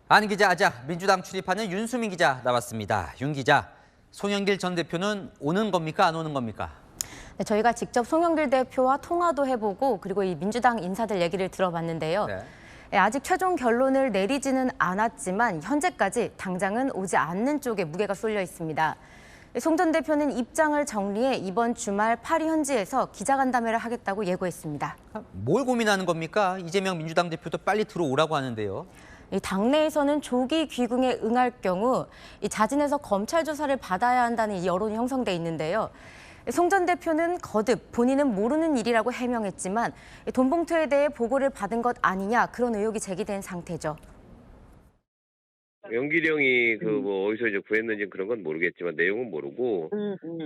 안 기자, 아자, 민주당 출입하는 윤수민 기자 나왔습니다. 윤 기자, 송영길 전 대표는 오는 겁니까, 안 오는 겁니까? 네, 저희가 직접 송영길 대표와 통화도 해보고 그리고 이 민주당 인사들 얘기를 들어봤는데요. 네, 아직 최종 결론을 내리지는 않았지만 현재까지 당장은 오지 않는 쪽에 무게가 쏠려 있습니다. 송 전 대표는 입장을 정리해 이번 주말 파리 현지에서 기자간담회를 하겠다고 예고했습니다. 뭘 고민하는 겁니까? 이재명 민주당 대표도 빨리 들어오라고 하는데요. 이 당내에서는 조기 귀국에 응할 경우 이 자진해서 검찰 조사를 받아야 한다는 여론이 형성돼 있는데요. 송 전 대표는 거듭 본인은 모르는 일이라고 해명했지만 돈 봉투에 대해 보고를 받은 것 아니냐 그런 의혹이 제기된 상태죠. 영길이 형이 어디서 이제 구했는지 그런 건 모르겠지만 내용은 모르고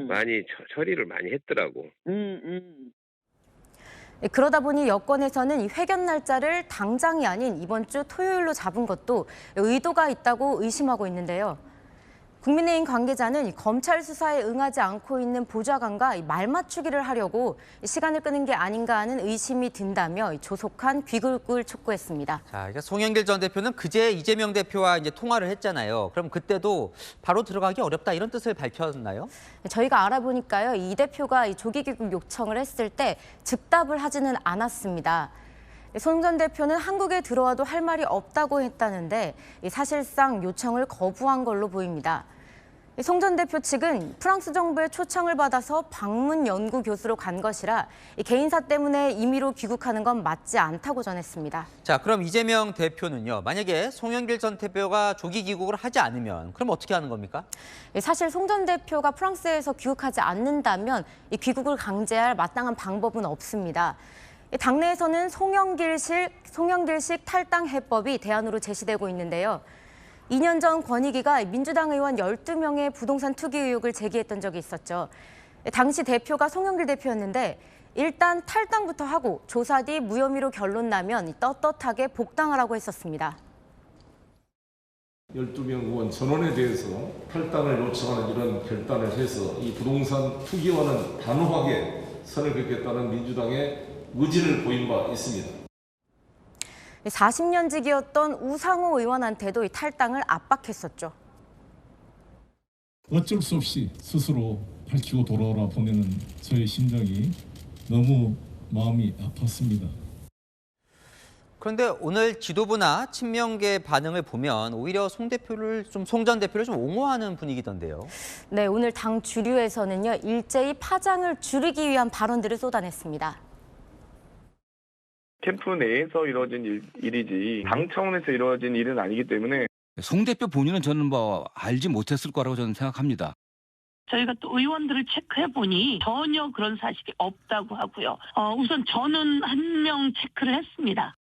많이 처리를 많이 했더라고. 그러다 보니 여권에서는 이 회견 날짜를 당장이 아닌 이번 주 토요일로 잡은 것도 의도가 있다고 의심하고 있는데요. 국민의힘 관계자는 검찰 수사에 응하지 않고 있는 보좌관과 말 맞추기를 하려고 시간을 끄는 게 아닌가 하는 의심이 든다며 조속한 귀국을 촉구했습니다. 자, 그러니까 송영길 전 대표는 그제 이재명 대표와 이제 통화를 했잖아요. 그럼 그때도 바로 들어가기 어렵다 이런 뜻을 밝혔나요? 저희가 알아보니까요, 이 대표가 조기 귀국 요청을 했을 때 즉답을 하지는 않았습니다. 송 전 대표는 한국에 들어와도 할 말이 없다고 했다는데 사실상 요청을 거부한 걸로 보입니다. 송 전 대표 측은 프랑스 정부의 초청을 받아서 방문 연구 교수로 간 것이라 개인사 때문에 임의로 귀국하는 건 맞지 않다고 전했습니다. 자, 그럼 이재명 대표는요. 만약에 송영길 전 대표가 조기 귀국을 하지 않으면 그럼 어떻게 하는 겁니까? 사실 송 전 대표가 프랑스에서 귀국하지 않는다면 이 귀국을 강제할 마땅한 방법은 없습니다. 당내에서는 송영길식 탈당 해법이 대안으로 제시되고 있는데요. 2년 전 권익위가 민주당 의원 12명의 부동산 투기 의혹을 제기했던 적이 있었죠. 당시 대표가 송영길 대표였는데 일단 탈당부터 하고 조사 뒤 무혐의로 결론 나면 떳떳하게 복당하라고 했었습니다. 12명 의원 전원에 대해서 탈당을 요청하는 이런 결단을 해서 이 부동산 투기와는 단호하게 선을 긋겠다는 민주당의 의지를 보인 바 있습니다. 40년직이었던 우상호 의원한테도 이 탈당을 압박했었죠. 어쩔 수 없이 스스로 밝히고 돌아오라 보내는 저의 심정이 너무 마음이 아팠습니다. 그런데 오늘 지도부나 친명계 반응을 보면 오히려 송 전 대표를 좀 옹호하는 분위기던데요. 네, 오늘 당 주류에서는요, 일제히 파장을 줄이기 위한 발언들을 쏟아냈습니다. 캠프 내에서 이루어진 일이지 당 차원에서 이루어진 일은 아니기 때문에 송 대표 본인은 저는 알지 못했을 거라고 저는 생각합니다. 저희가 또 의원들을 체크해보니 전혀 그런 사실이 없다고 하고요. 우선 저는 한 명 체크를 했습니다.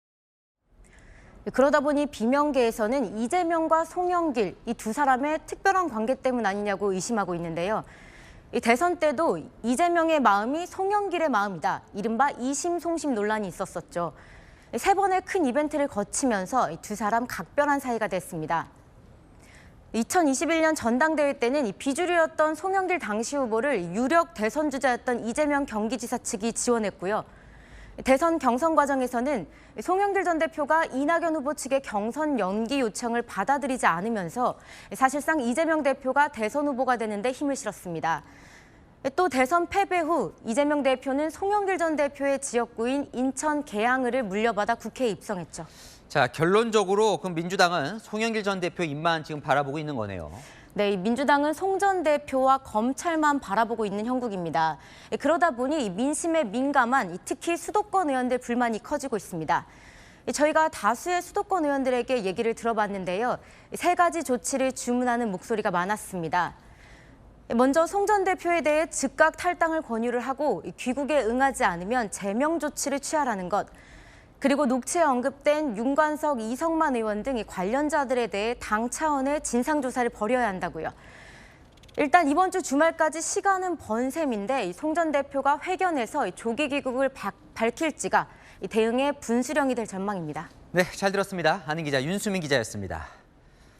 그러다 보니 비명계에서는 이재명과 송영길 이 두 사람의 특별한 관계 때문 아니냐고 의심하고 있는데요. 이 대선 때도 이재명의 마음이 송영길의 마음이다. 이른바 이심송심 논란이 있었었죠. 세 번의 큰 이벤트를 거치면서 이 두 사람 각별한 사이가 됐습니다. 2021년 전당대회 때는 이 비주류였던 송영길 당시 후보를 유력 대선 주자였던 이재명 경기지사 측이 지원했고요. 대선 경선 과정에서는 송영길 전 대표가 이낙연 후보 측의 경선 연기 요청을 받아들이지 않으면서 사실상 이재명 대표가 대선 후보가 되는데 힘을 실었습니다. 또 대선 패배 후 이재명 대표는 송영길 전 대표의 지역구인 인천 계양을을 물려받아 국회에 입성했죠. 자, 결론적으로 그럼 민주당은 송영길 전 대표 입만 지금 바라보고 있는 거네요. 네, 민주당은 송 전 대표와 검찰만 바라보고 있는 형국입니다. 그러다 보니 민심에 민감한 특히 수도권 의원들 불만이 커지고 있습니다. 저희가 다수의 수도권 의원들에게 얘기를 들어봤는데요. 세 가지 조치를 주문하는 목소리가 많았습니다. 먼저 송 전 대표에 대해 즉각 탈당을 권유를 하고 귀국에 응하지 않으면 제명 조치를 취하라는 것. 그리고 녹취에 언급된 윤관석, 이성만 의원 등 관련자들에 대해 당 차원의 진상조사를 벌여야 한다고요. 일단 이번 주 주말까지 시간은 번셈인데 송 전 대표가 회견에서 조기 귀국을 밝힐지가 대응의 분수령이 될 전망입니다. 네, 잘 들었습니다. 아는 기자 윤수민 기자였습니다.